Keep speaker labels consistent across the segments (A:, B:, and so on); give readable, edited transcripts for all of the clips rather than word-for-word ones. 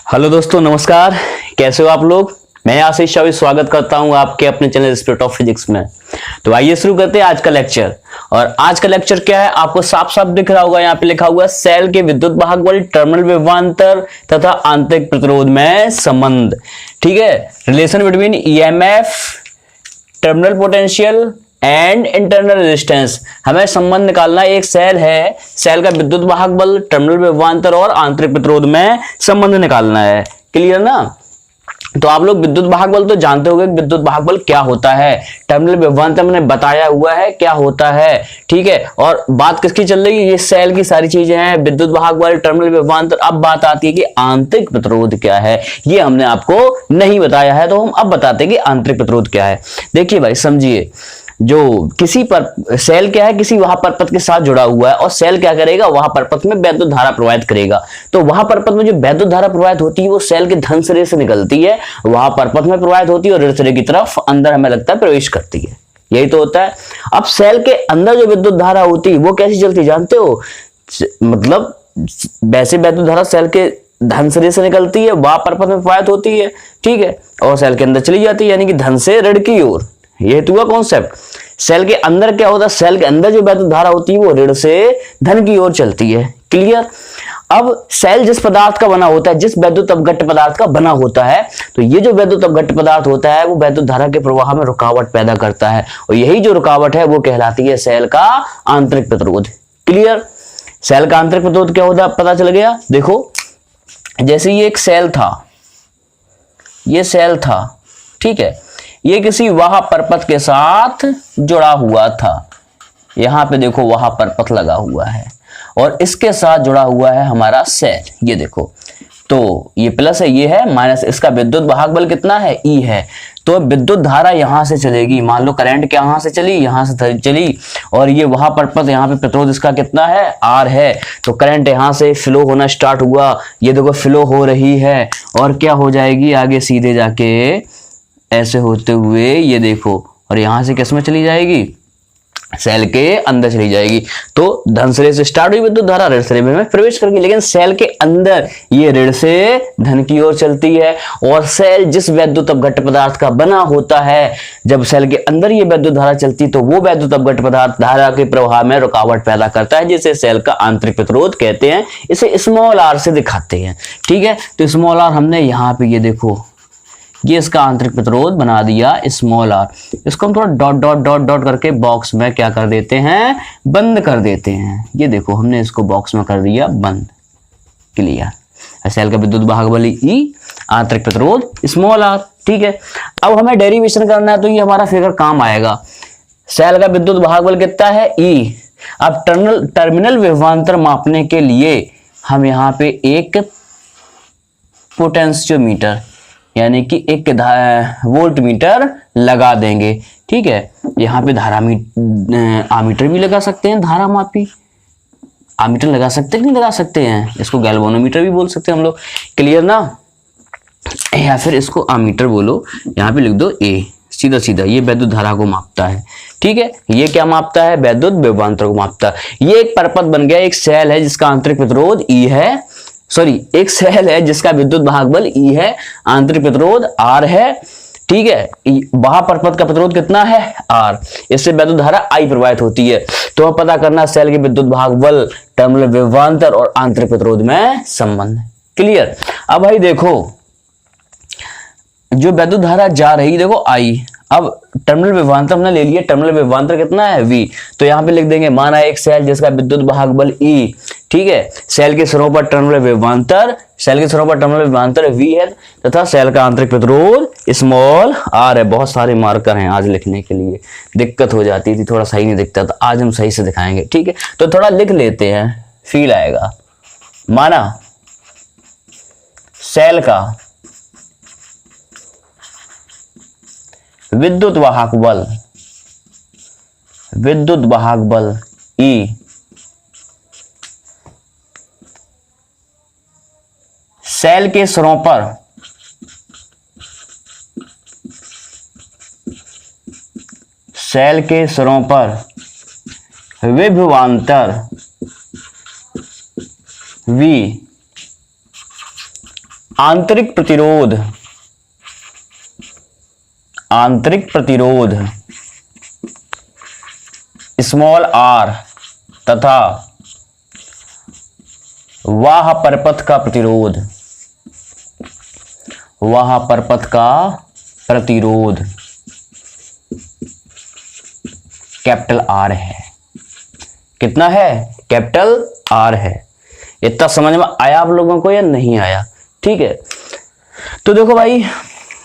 A: Hello दोस्तों, नमस्कार। कैसे हो आप लोग। मैं आशीष शाह स्वागत करता हूं आपके अपने चैनल स्पिरिट ऑफ फिजिक्स में। तो आइए शुरू करते हैं आज का लेक्चर। और आज का लेक्चर क्या है, आपको साफ साफ दिख रहा होगा, यहाँ पे लिखा हुआ सेल के विद्युत वाहक बल, टर्मिनल विभवांतर तथा आंतरिक प्रतिरोध में संबंध। ठीक है, relation between EMF, terminal potential and internal resistance. हमें संबंध निकालना है। एक सेल है, सेल का विद्युत वाहक बल, टर्मिनल विभवांतर और आंतरिक प्रतिरोध में संबंध निकालना है। क्लियर ना। तो आप लोग विद्युत वाहक बल तो जानते होंगे, विद्युत वाहक बल क्या होता है। टर्मिनल विभवांतर मैंने बताया हुआ है क्या होता है। ठीक है, और बात किसकी चल रही है, ये सेल की सारी चीजें हैं, विद्युत वाहक बल, टर्मिनल विभवांतर। अब बात आती है कि आंतरिक प्रतिरोध क्या है। ये हमने आपको नहीं बताया है, तो हम अब बताते हैं कि आंतरिक प्रतिरोध क्या है। देखिए भाई, समझिए, जो किसी पर सेल क्या है, किसी वहां परपथ के साथ जुड़ा हुआ है, और सेल क्या करेगा, वहां परपथ में वैद्युत धारा प्रवाहित करेगा। तो वहां परपथ में जो वैद्युत धारा प्रवाहित होती है वो सेल के धन सिरे से निकलती है, वहां परपथ में प्रवाहित होती है और ऋण सिरे की तरफ अंदर हमें लगता है प्रवेश करती है। यही तो होता है। अब सेल के अंदर जो विद्युत धारा होती है वो कैसी चलती है जानते हो। मतलब वैसे वैद्युत धारा सेल के धन सिरे से निकलती है, वहां परपथ में प्रवाहित होती है, ठीक है, और सेल के अंदर चली जाती है, यानी कि धन से ऋण की ओर। ये हुआ कॉन्सेप्ट। सेल के अंदर क्या होता है, सेल के अंदर जो वैद्युत धारा होती है वो ऋण से धन की ओर चलती है। क्लियर। अब सेल जिस पदार्थ का बना होता है, जिस वैद्युत अपघट्ट पदार्थ का बना होता है, तो ये जो वैद्युत अपघट्ट पदार्थ होता है वो वैद्युत धारा के प्रवाह में रुकावट पैदा करता है, और यही जो रुकावट है वो कहलाती है सेल का आंतरिक प्रतिरोध। क्लियर। सेल का आंतरिक प्रतिरोध क्या होता है पता चल गया। देखो, जैसे ये एक सेल था, ये सेल था, ठीक है, ये किसी वहा परपथ के साथ जुड़ा हुआ था। यहां पे देखो वहा परपथ लगा हुआ है, और इसके साथ जुड़ा हुआ है हमारा सेल। ये देखो, तो ये प्लस है, ये है माइनस। इसका विद्युत वाहक बल कितना है, ई है। तो विद्युत धारा यहां से चलेगी, मान लो करंट यहां से चली, यहां से चली, और ये वहां परपथ, यहां पे प्रतिरोध इसका कितना है, आर है। तो करंट यहां से फ्लो होना स्टार्ट हुआ, ये देखो फ्लो हो रही है, और क्या हो जाएगी आगे सीधे जाके ऐसे होते हुए, ये देखो, और यहां से किस में चली जाएगी, सेल के अंदर चली जाएगी। तो धन सिरे से स्टार्ट हुई विद्युत धारा, ऋण सिरे में प्रवेश करेगी, लेकिन सेल के अंदर ये ऋण से धन की ओर चलती है। और सेल जिस वैद्युत अपघट्ट पदार्थ का बना होता है, जब सेल के अंदर ये वैद्युत धारा चलती है तो वो वैद्युत अपघट्ट पदार्थ धारा के प्रवाह में रुकावट पैदा करता है, जिसे सेल का आंतरिक प्रतिरोध कहते हैं। इसे स्मॉल आर से दिखाते हैं। ठीक है, तो स्मॉल आर हमने यहाँ पे, ये देखो, ये इसका आंतरिक प्रतिरोध बना दिया स्मॉल आर। इसको हम थोड़ा डॉट डॉट डॉट डॉट करके बॉक्स में क्या कर देते हैं, बंद कर देते हैं। ये देखो, हमने इसको बॉक्स में कर दिया बंद। क्लियर। सेल का विद्युत वाहक बल ई, आंतरिक प्रतिरोध स्मॉल आर। ठीक है, अब हमें डेरिवेशन करना है, तो ये हमारा फिगर काम आएगा। सेल का विद्युत वाहक बल कितना है, ई। अब टर्मिनल विभवांतर मापने के लिए हम यहाँ पे एक पोटेंशियोमीटर यानी कि एक वोल्ट मीटर लगा देंगे। ठीक है, यहाँ पे धारा आमीटर भी लगा सकते हैं, धारा मापी आमीटर लगा सकते हैं कि नहीं लगा सकते हैं, इसको गैल्वेनोमीटर भी बोल सकते हैं हम लोग। क्लियर ना। या फिर इसको आमीटर बोलो, यहाँ पे लिख दो ए, सीधा सीधा। ये वैद्युत धारा को मापता है। ठीक है, ये क्या मापता है, वैद्युत विभवांतर को मापता है। ये एक परपथ बन गया, एक सेल है जिसका आंतरिक प्रतिरोध ई है, सॉरी, एक सेल है जिसका विद्युत वाहक बल ई है, आंतरिक प्रतिरोध आर है। ठीक है, वहां परपथ का प्रतिरोध कितना है, आर। इससे वैद्युत धारा आई प्रवाहित होती है। तो हमें पता करना सेल के विद्युत वाहक बल, टर्मिनल विभवांतर और आंतरिक प्रतिरोध में संबंध। क्लियर। अब भाई देखो, जो वैद्युत धारा जा रही, देखो आई। अब टर्मिनल विभवांतर हमने ले लिया, टर्मिनल विभवांतर कितना है, V। तो यहां पे लिख देंगे, माना एक सेल जिसका विद्युत वाहक बल E, ठीक है, सेल के सिरों पर टर्मिनल विभवांतर, सेल के सिरों पर टर्मिनल विभवांतर V है, तथा सेल का आंतरिक प्रतिरोध स्मॉल r है। बहुत सारे मार्कर हैं आज लिखने के लिए, दिक्कत हो जाती थी, थोड़ा सही नहीं दिखता था, आज हम सही से दिखाएंगे। ठीक है, तो थोड़ा लिख लेते हैं, फील आएगा। माना सेल का विद्युत वाहक बल, विद्युत वाहक बल E, सेल के सिरों पर विभवांतर V आंतरिक प्रतिरोध, आंतरिक प्रतिरोध स्मॉल आर तथा वाह परपथ का प्रतिरोध, वाह परपथ का प्रतिरोध कैपिटल आर है। कितना है? कैपिटल आर है। इतना समझ में आया आप लोगों को या नहीं आया? ठीक है, तो देखो भाई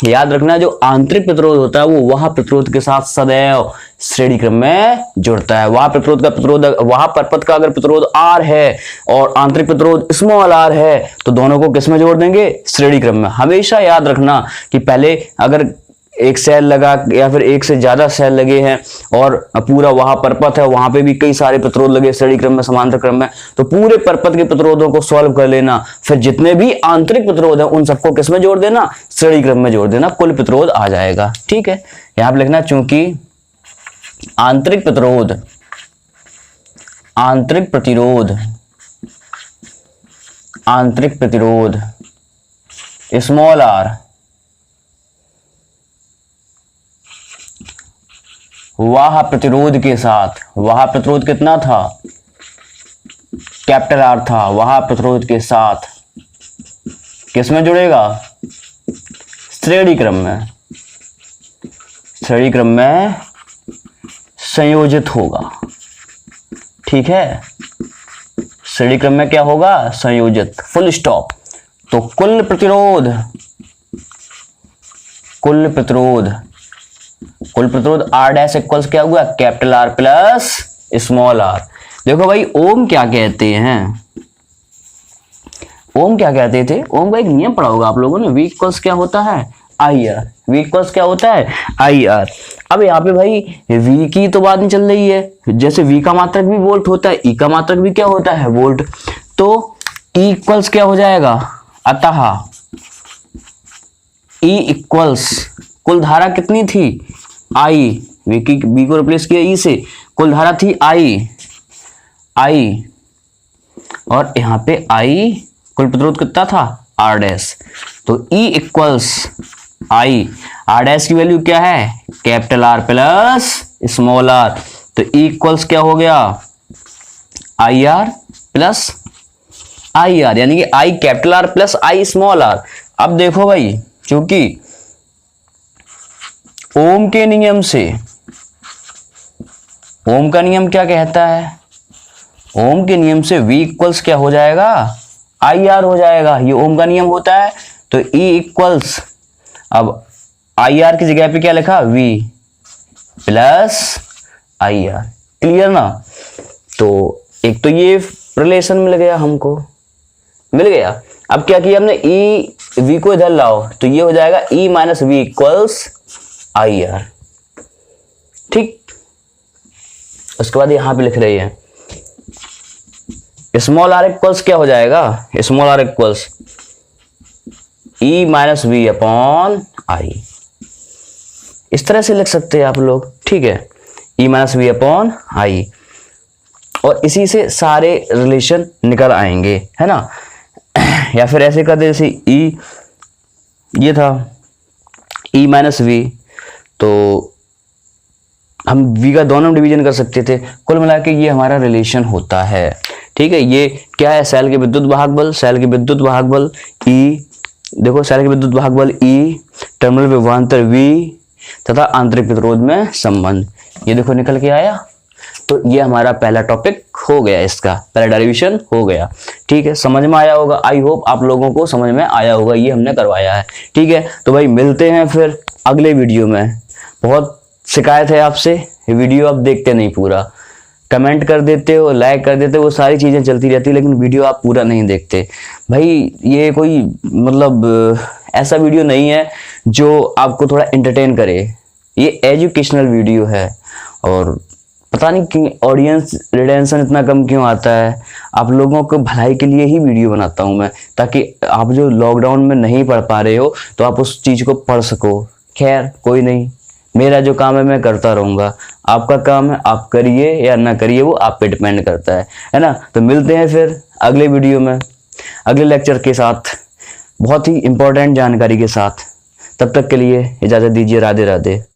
A: याद रखना, जो आंतरिक प्रतिरोध होता है वो वह प्रतिरोध के साथ सदैव श्रेणी क्रम में जुड़ता है। वह प्रतिरोध का प्रतिरोध, वह परपथ का अगर प्रतिरोध आर है और आंतरिक प्रतिरोध स्मॉल आर है तो दोनों को किस में जोड़ देंगे? श्रेणी क्रम में। हमेशा याद रखना कि पहले अगर एक सेल लगा या फिर एक से ज्यादा सेल लगे हैं और पूरा वहां परपथ है, वहां पे भी कई सारे प्रतिरोध लगे श्रेणी क्रम में, समांतर क्रम में, तो पूरे परपथ के प्रतिरोधों को सॉल्व कर लेना, फिर जितने भी आंतरिक प्रतिरोध है उन सबको किसमें जोड़ देना? श्रेणी क्रम में जोड़ देना, कुल प्रतिरोध आ जाएगा। ठीक है, यहां पर लिखना चूंकि आंतरिक प्रतिरोध, आंतरिक प्रतिरोध, आंतरिक प्रतिरोध स्मॉल आर वाह प्रतिरोध के साथ, वाह प्रतिरोध कितना था? कैपिटल आर था। वाह प्रतिरोध के साथ किसमें जुड़ेगा? श्रेणी क्रम में, श्रेणी क्रम में संयोजित होगा। ठीक है, श्रेणी क्रम में क्या होगा? संयोजित, फुल स्टॉप। तो कुल प्रतिरोध, कुल प्रतिरोध, कुल प्रतिरोध आर डैश इक्वल्स क्या हुआ? Capital R plus small R. देखो भाई ओम क्या कहते हैं? ओम क्या कहते थे? ओम का एक नियम पढ़ा होगा आप लोगों ने, वी इक्वल्स क्या होता है? I R. वी इक्वल्स क्या होता है? I R. अब यहाँ पे भाई वी की तो बात नहीं चल रही है, जैसे वी का मात्रक भी वोल्ट होता है, ई का मात्रक भी क्या होता है? वोल्ट। तो ई इक्वल्स क्या हो जाएगा? अतः ई इक्वल्स, कुल धारा कितनी थी? आई। वी को रिप्लेस किया ई से, कुल धारा थी आई, आई, और यहां पे आई, कुल प्रतिरोध कितना था? R dash. तो E equals I, R dash की वैल्यू क्या है? Capital R plus small R. तो ई इक्वल्स क्या हो गया? I R plus I R, यानी कि I capital R plus I small R. अब देखो भाई, क्योंकि ओम के नियम से, ओम का नियम क्या कहता है? ओम के नियम से V इक्वल्स क्या हो जाएगा? आई आर हो जाएगा। ये ओम का नियम होता है। तो E इक्वल्स, अब आई आर की जगह पे क्या लिखा? V plus I are. Clear ना? तो एक तो ये रिलेशन मिल गया, हमको मिल गया। अब क्या किया हमने? E V को इधर लाओ तो ये हो जाएगा E minus V equals I are. ठीक, उसके बाद यहां पे लिख रही है स्मॉल आर इक्वल्स क्या हो जाएगा? Small R equals E minus V upon I. इस तरह से लिख सकते हैं आप लोग। ठीक है, ई माइनस वी अपॉन आई, और इसी से सारे रिलेशन निकल आएंगे, है ना? या फिर ऐसे कर दे, जैसे ई ये था ई माइनस वी, तो हम v का दोनों डिवीजन कर सकते थे। कुल मिला के ये हमारा रिलेशन होता है। ठीक है, ये क्या है? सेल के विद्युत वाहक बल, सेल के विद्युत वाहक बल E, देखो सेल के विद्युत वाहक बल E, टर्मिनल विभवांतर V तथा आंतरिक प्रतिरोध में संबंध। ये देखो निकल के आया। तो ये हमारा पहला टॉपिक हो गया, इसका पहला डेरिवेशन हो गया। ठीक है, समझ में आया होगा। आई होप आप लोगों को समझ में आया होगा, ये हमने करवाया है। ठीक है, तो भाई मिलते हैं फिर अगले वीडियो में। बहुत शिकायत है आपसे, वीडियो आप देखते नहीं पूरा, कमेंट कर देते हो, लाइक कर देते हो, वो सारी चीजें चलती रहती है, लेकिन वीडियो आप पूरा नहीं देखते। भाई ये कोई मतलब ऐसा वीडियो नहीं है जो आपको थोड़ा एंटरटेन करे, ये एजुकेशनल वीडियो है। और पता नहीं क्यों ऑडियंस रिटेंशन इतना कम क्यों आता है। आप लोगों को भलाई के लिए ही वीडियो बनाता हूं मैं, ताकि आप जो लॉकडाउन में नहीं पढ़ पा रहे हो तो आप उस चीज को पढ़ सको। खैर कोई नहीं, मेरा जो काम है मैं करता रहूंगा, आपका काम है आप करिए या ना करिए, वो आप पे डिपेंड करता है ना? तो मिलते हैं फिर अगले वीडियो में अगले लेक्चर के साथ। बहुत ही इंपॉर्टेंट जानकारी के साथ। तब तक के लिए इजाजत दीजिए। राधे राधे।